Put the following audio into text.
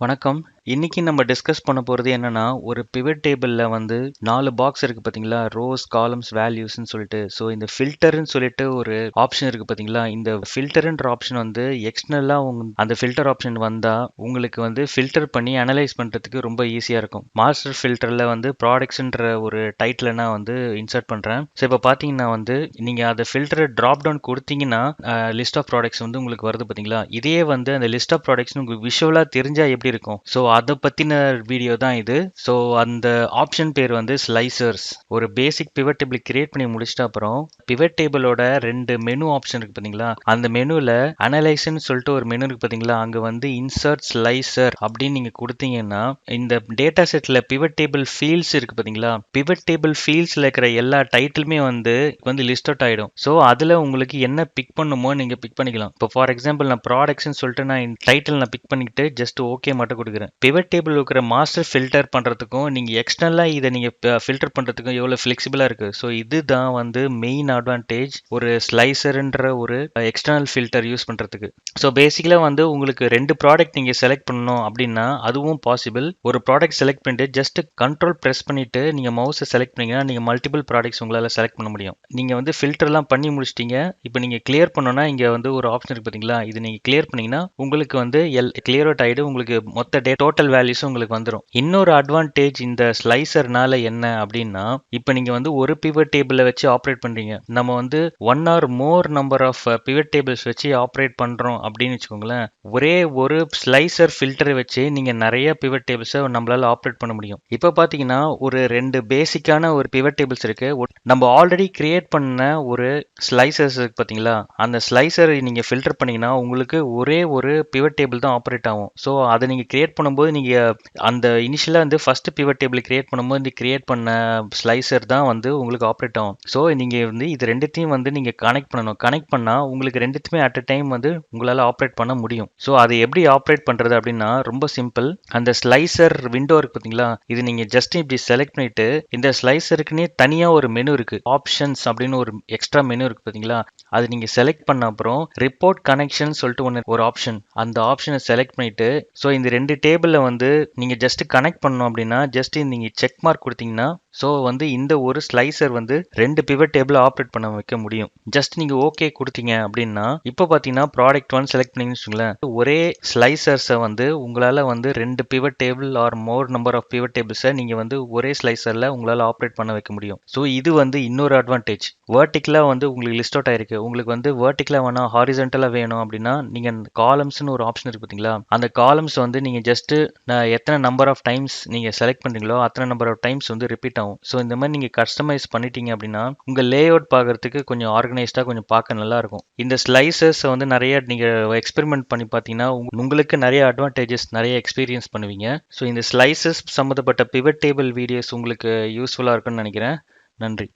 வணக்கம். இன்னைக்கு நம்ம டிஸ்கஸ் பண்ண போறது என்னன்னா, ஒரு பிவட் டேபிள்ல வந்து 4 பாக்ஸ் இருக்கு பாத்தீங்களா? ரோஸ், காலம்ஸ், வேல்யூஸ்ன்னு சொல்லிட்டு. ஸோ இந்த ஃபில்டர்ன்னு சொல்லிட்டு ஒரு ஆப்ஷன் இருக்கு பாத்தீங்களா? இந்த ஃபில்டர்ன்ற ஆப்ஷன் வந்து எக்ஸ்டர்னலா அந்த ஃபில்டர் ஆப்ஷன் வந்தா உங்களுக்கு வந்து ஃபில்டர் பண்ணி அனலைஸ் பண்றதுக்கு ரொம்ப ஈஸியா இருக்கும். மாஸ்டர் ஃபில்டர்ல வந்து ப்ராடக்ட்ஸ்ன்ற ஒரு டைட்டில் நான் வந்து இன்சர்ட் பண்றேன். ஸோ இப்போ பாத்தீங்கன்னா வந்து நீங்க அந்த ஃபில்டர் டிராப் டவுன் கொடுத்தீங்கன்னா லிஸ்ட் ஆஃப் ப்ராடக்ட்ஸ் வந்து உங்களுக்கு வருது பாத்தீங்களா? இதே வந்து அந்த லிஸ்ட் ஆஃப் ப்ராடக்ட்ஸ் உங்களுக்கு விஷுவலா தெரிஞ்சா எப்படி இருக்கும்? ஸோ அதை பத்தின வீடியோ தான் இது. ஸோ அந்த ஆப்ஷன் பேர் வந்து ஸ்லைசர்ஸ். ஒரு பேசிக் பிவட் டேபிள் கிரியேட் பண்ணி முடிச்சிட்ட அப்புறம் பிவட் டேபிளோட 2 மெனு ஆப்ஷன் இருக்கு பாத்தீங்களா? அந்த மெனுல அனலைஸ்ன்னு சொல்லிட்டு ஒரு மெனு இருக்கு பாத்தீங்களா? அங்க வந்து இன்சர்ட் ஸ்லைசர் அப்படின்னு நீங்க கொடுத்தீங்கன்னா இந்த டேட்டா செட்ல பிவட் டேபிள் ஃபீல்ட்ஸ் இருக்கு பாத்தீங்களா? பிவட் டேபிள் ஃபீல்ட்ஸ்ல இருக்கிற எல்லா டைட்டிலுமே வந்து லிஸ்ட் அவுட் ஆயிடும். ஸோ அதுல உங்களுக்கு என்ன பிக் பண்ணுமோ நீங்க பிக் பண்ணிக்கலாம். இப்போ ஃபார் எக்ஸாம்பிள் நான் ப்ராடக்ட்ஸ்னு சொல்லிட்டு நான் டைட்டில் நான் பிக் பண்ணிட்டு ஜஸ்ட் ஓகே மட்டும் கொடுக்குறேன். பிவட் டேபிள் இருக்கிற மாஸ்டர் ஃபில்டர் பண்றதுக்கும் நீங்க எக்ஸ்டர்னலா இதை நீங்க ஃபில்டர் பண்றதுக்கும் எவ்வளவு ஃபிளெக்சிபிளா இருக்கு. ஸோ இதுதான் வந்து மெயின் அட்வான்டேஜ் ஒரு ஸ்லைசர்ன்ற ஒரு எக்ஸ்டர்னல் ஃபில்டர் யூஸ் பண்றதுக்கு. ஸோ பேசிக்கலா வந்து உங்களுக்கு 2 ப்ராடக்ட் நீங்க செலக்ட் பண்ணணும் அப்படின்னா அதுவும் பாசிபிள். ஒரு ப்ராடக்ட் செலக்ட் பண்ணிட்டு ஜஸ்ட் கண்ட்ரோல் பிரஸ் பண்ணிட்டு நீங்க மவுஸை செலக்ட் பண்ணீங்கன்னா நீங்க மல்டிபிள் ப்ராடக்ட்ஸ் உங்களால செலக்ட் பண்ண முடியும். நீங்க வந்து ஃபில்டர்லாம் பண்ணி முடிச்சிட்டீங்க. இப்போ நீங்க கிளியர் பண்ணணும்னா இங்க வந்து ஒரு ஆப்ஷன் இருக்கு பாத்தீங்களா? இது நீங்க கிளியர் பண்ணீங்கன்னா உங்களுக்கு வந்து கிளியர் அவுட் ஆயிடு. உங்களுக்கு மொத்த டோட்டல் வேல்யூஸ் உங்களுக்கு வந்துடும். இன்னொரு அட்வான்டேஜ் இந்த ஸ்லைசர்னால என்ன அப்படின்னா, இப்போ நீங்க வந்து ஒரு பிவட் டேபிள வச்சு ஆப்ரேட் பண்றீங்க. நம்ம வந்து one or more number of pivot tables வச்சு ஆப்ரேட் பண்றோம் அப்படின்னு வச்சுக்கோங்களேன். ஒரே ஒரு ஸ்லைசர் ஃபில்டரை வச்சு நீங்க நிறைய பிவட் டேபிள்ஸை நம்மளால ஆப்ரேட் பண்ண முடியும். இப்போ பாத்தீங்கன்னா ஒரு 2 பேசிக்கான ஒரு பிவட் டேபிள்ஸ் இருக்கு. நம்ம ஆல்ரெடி கிரியேட் பண்ண ஒரு ஸ்லைசர்ஸ் இருக்கு பாத்தீங்களா? அந்த ஸ்லைசர் நீங்க ஃபில்டர் பண்ணீங்கன்னா உங்களுக்கு ஒரே ஒரு பிவட் டேபிள் தான் ஆப்ரேட் ஆகும். ஸோ அதை நீங்க கிரியேட் பண்ணும்போது நீங்க அந்த இனிஷியலா வந்து ஃபர்ஸ்ட் பிவட் டேபிள் கிரியேட் பண்ணும்போது இந்த கிரியேட் பண்ண ஸ்லைசர் தான் வந்து உங்களுக்கு ஆப்ரேட் ஆகும். ஸோ நீங்க வந்து இது ரெண்டுத்தையும் வந்து நீங்க கனெக்ட் பண்ணணும். கனெக்ட் பண்ணா உங்களுக்கு ரெண்டுத்துமே அட் அ டைம் வந்து உங்களால ஆப்ரேட் பண்ண முடியும். ஸோ அதை எப்படி ஆப்ரேட் பண்றது அப்படின்னா ரொம்ப சிம்பிள். அந்த ஸ்லைசர் விண்டோ இருக்கு பாத்தீங்களா? இது நீங்க ஜஸ்ட் இப்படி செலக்ட் பண்ணிட்டு இந்த ஸ்லைசருக்குன்னே தனியா ஒரு மெனு இருக்கு. ஆப்ஷன்ஸ் அப்படின்னு ஒரு எக்ஸ்ட்ரா மெனு இருக்கு பாத்தீங்களா? அது நீங்க செலக்ட் பண்ண அப்புறம் ரிப்போர்ட் கனெக்ஷன் சொல்லிட்டு ஒரு ஆப்ஷன். அந்த ஆப்ஷனை செலக்ட் பண்ணிட்டு ஸோ இந்த 2 டேபிள்ல வந்து நீங்க ஜஸ்ட் கனெக்ட் பண்ணணும் அப்படின்னா ஜஸ்ட் நீங்க செக் மார்க் கொடுத்தீங்கன்னா ஸோ வந்து இந்த ஒரு ஸ்லைசர் வந்து 2 பிவட் டேபிள் ஆப்ரேட் பண்ண வைக்க முடியும். ஜஸ்ட் நீங்க ஓகே கொடுத்தீங்க அப்படின்னா இப்போ பாத்தீங்கன்னா ப்ராடக்ட் 1 செலக்ட் பண்ணீங்கன்னு வச்சுக்கோங்களேன். ஒரே ஸ்லைசர்ஸை வந்து உங்களால வந்து 2 pivot table or more number of pivot டேபிள்ஸை நீங்க வந்து ஒரே ஸ்லைசர்ல உங்களால ஆப்ரேட் பண்ண வைக்க முடியும். ஸோ இது வந்து இன்னொரு அட்வான்டேஜ். வெர்டிகலா வந்து உங்களுக்கு லிஸ்ட் அவுட் ஆயிருக்கு. உங்களுக்கு வந்து வெர்டிகலா வேணும் ஹாரிசன்டலா வேணும் அப்படின்னா நீங்க காலம்ஸ்னு ஒரு ஆப்ஷன் இருக்கு பாத்தீங்களா? அந்த காலம்ஸ் வந்து நீங்க ஜஸ்ட் எத்தனை நம்பர் ஆஃப் டைம்ஸ் நீங்க செலக்ட் பண்றீங்களோ அத்தனை நம்பர் ஆஃப் டைம்ஸ் வந்து ரிப்பீட் ஆகும். ஸோ இந்த மாதிரி நீங்க கஸ்டமைஸ் பண்ணிட்டீங்க அப்படின்னா உங்க லே அவுட் பார்க்கறதுக்கு கொஞ்சம் ஆர்கனைஸ்டா கொஞ்சம் பார்க்க நல்லா இருக்கும். இந்த ஸ்லைசஸ் வந்து நிறைய நீங்க எக்ஸ்பெரிமெண்ட் பண்ணி பார்த்தீங்கன்னா உங்களுக்கு நிறைய அட்வான்டேஜஸ் நிறைய எக்ஸ்பீரியன்ஸ் பண்ணுவீங்க. ஸோ இந்த ஸ்லைசஸ் சம்மந்தப்பட்ட பிவட் டேபிள் வீடியோஸ் உங்களுக்கு யூஸ்ஃபுல்லா இருக்கும்னு நினைக்கிறேன். நன்றி.